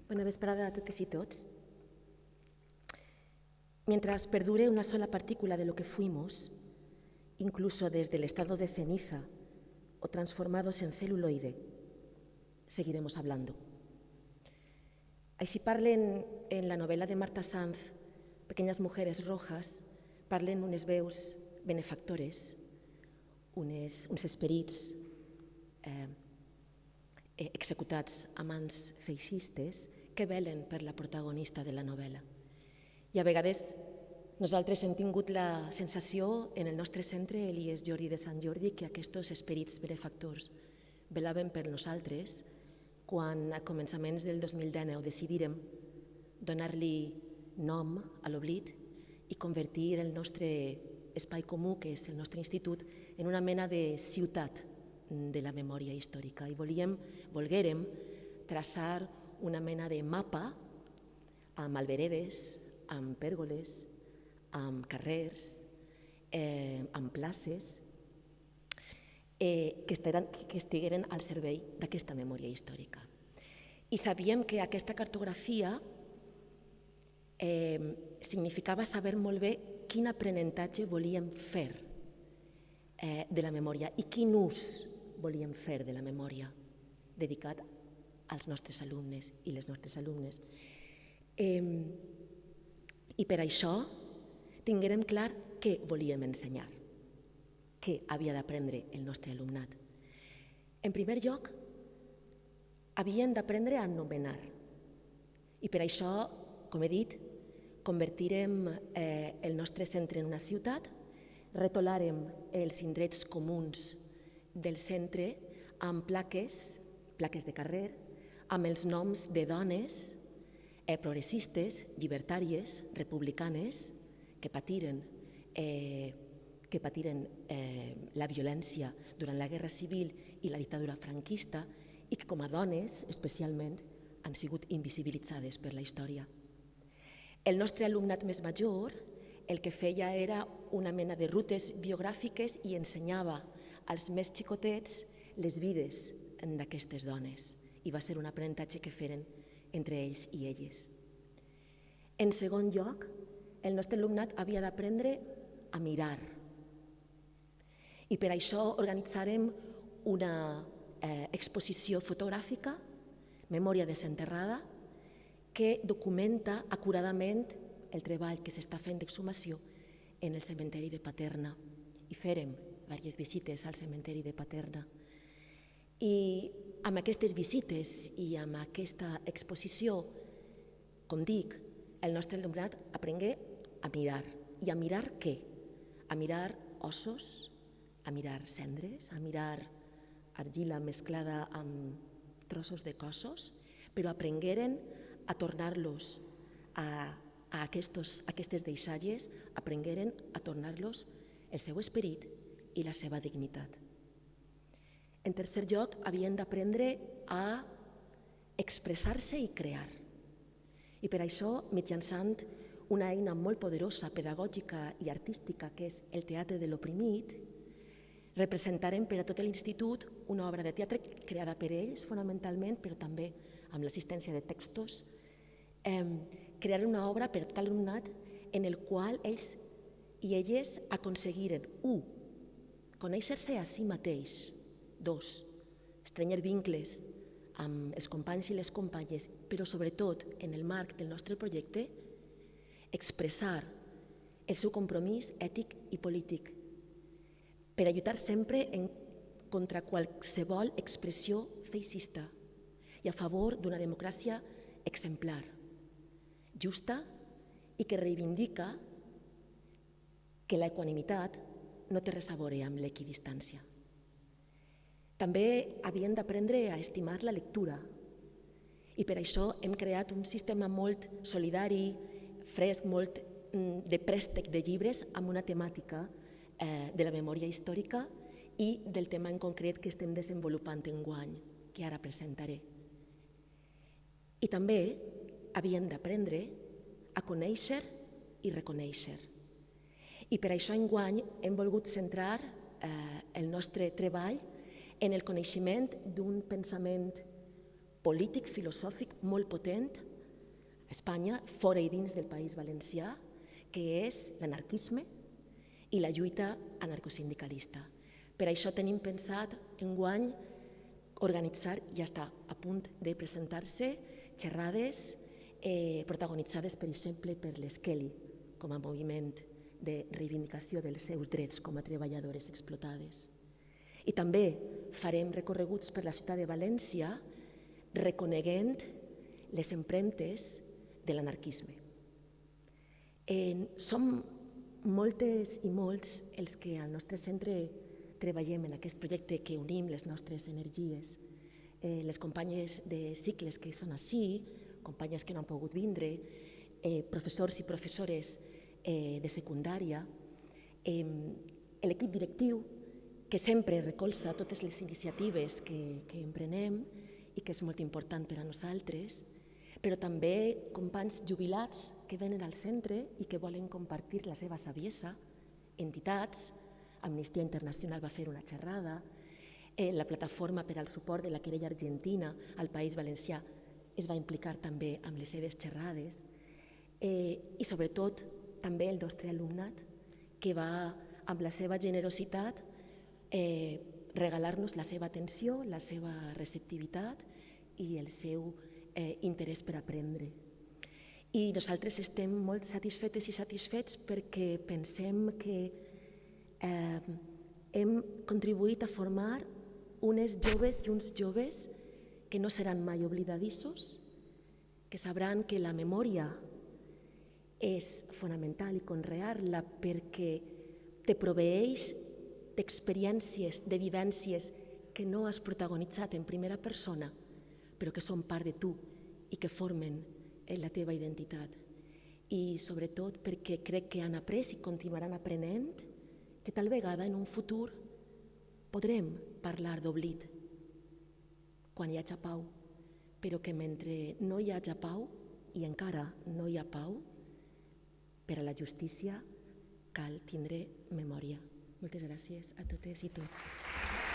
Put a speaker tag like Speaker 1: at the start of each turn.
Speaker 1: Bona vesprada a totes y tots. Mientras perdure una sola partícula de lo que fuimos, incluso desde el estado de ceniza o transformados en celuloide, seguiremos hablando. Així parlen en la novel·la de Marta Sanz, Pequeñas mujeres rojas, parlen unes veus benefactores, uns esperits executats a mans feixistes que velen per la protagonista de la novel·la. I a vegades nosaltres hem tingut la sensació en el nostre centre Elies Jordi de Sant Jordi que aquests esperits benefactors velaven per nosaltres quan a començaments del 2019 decidírem donar-li nom a l'oblit i convertir el nostre espai comú, que és el nostre institut, en una mena de ciutat de la memòria històrica. I volguérem traçar una mena de mapa amb alberedes, amb pèrgoles, amb carrers, amb places, que estigueren al servei d'aquesta memòria històrica. I sabíem que aquesta cartografia significava saber molt bé quin aprenentatge volíem fer de la memòria i quin ús volíem fer de la memòria dedicat als nostres alumnes i les nostres alumnes. I per això tinguérem clar què volíem ensenyar, què havia d'aprendre el nostre alumnat. En primer lloc, havien d'aprendre a anomenar. I per això, com he dit, convertirem el nostre centre en una ciutat, retolàrem els indrets comuns del centre amb plaques de carrer, amb els noms de dones progressistes, llibertàries, republicanes, que patiren la violència durant la Guerra Civil i la dictadura franquista i que com a dones, especialment, han sigut invisibilitzades per la història. El nostre alumnat més major el que feia era una mena de rutes biogràfiques i ensenyava als més xicotets les vides d'aquestes dones i va ser un aprenentatge que feren entre ells i elles. En segon lloc, el nostre alumnat havia d'aprendre a mirar i per això organitzarem una exposició fotogràfica, Memòria desenterrada, que documenta acuradament el treball que s'està fent d'exhumació en el cementeri de Paterna. I farem diverses visites al cementeri de Paterna. I amb aquestes visites i amb aquesta exposició, com dic, el nostre alumnat aprengué a mirar. I a mirar què? A mirar ossos, a mirar cendres, a mirar argila mesclada amb trossos de cossos, però aprengueren a tornar-los a aquestes deixalles, aprengueren a tornar-los el seu esperit i la seva dignitat. En tercer lloc, havien d'aprendre a expressar-se i crear. I per això, mitjançant una eina molt poderosa, pedagògica i artística, que és el teatre de l'oprimit, representarem per a tot l'institut una obra de teatre creada per ells, fonamentalment, però també amb l'assistència de textos, crear una obra per tot l'alumnat en el qual ells i elles aconseguiren, 1, conèixer-se a si mateix, 2, estrenyar vincles amb els companys i les companyes, però sobretot, en el marc del nostre projecte, expressar el seu compromís ètic i polític per a lluitar sempre contra qualsevol expressió feixista i a favor d'una democràcia exemplar, justa i que reivindica que l'equanimitat no té res a veure amb l'equidistància. També havien d'aprendre a estimar la lectura i per això hem creat un sistema molt solidari, fresc, molt de préstec de llibres amb una temàtica de la memòria històrica i del tema en concret que estem desenvolupant enguany, que ara presentaré. I també havien d'aprendre a conèixer i reconèixer. I per això enguany hem volgut centrar el nostre treball en el coneixement d'un pensament polític, filosòfic molt potent a Espanya, fora i dins del País Valencià, que és l'anarquisme i la lluita anarcosindicalista. Per això tenim pensat enguany organitzar, ja està a punt de presentar-se, xerrades protagonitzades, per exemple, per l'Esqueli, com a moviment de reivindicació dels seus drets com a treballadores explotades. I també farem recorreguts per la ciutat de València reconeguent les empremtes de l'anarquisme. Som moltes i molts els que al nostre centre treballem en aquest projecte que unim les nostres energies. Les companyes de cicles que són ací, companyes que no han pogut vindre, professors i professores de secundària, l'equip directiu que sempre recolza totes les iniciatives que emprenem i que és molt important per a nosaltres, però també companys jubilats que venen al centre i que volen compartir la seva saviesa, entitats, Amnistia Internacional va fer una xerrada, la plataforma per al suport de la querella argentina al País Valencià es va implicar també amb les seves xerrades i sobretot també el nostre alumnat que va amb la seva generositat regalar-nos la seva atenció, la seva receptivitat i el seu interès per aprendre. I nosaltres estem molt satisfetes i satisfets perquè pensem que hem contribuït a formar unes joves i uns joves que no seran mai oblidadissos, que sabran que la memòria és fonamental i conrear-la perquè te proveeix d'experiències, de vivències que no has protagonitzat en primera persona, però que són part de tu i que formen la teva identitat. I sobretot perquè crec que han après i continuaran aprenent que tal vegada en un futur podrem parlar d'oblit quan hi hagi pau, però que mentre no hi hagi pau i encara no hi ha pau, per a la justícia cal tindre memòria. Moltes gràcies a totes i tots.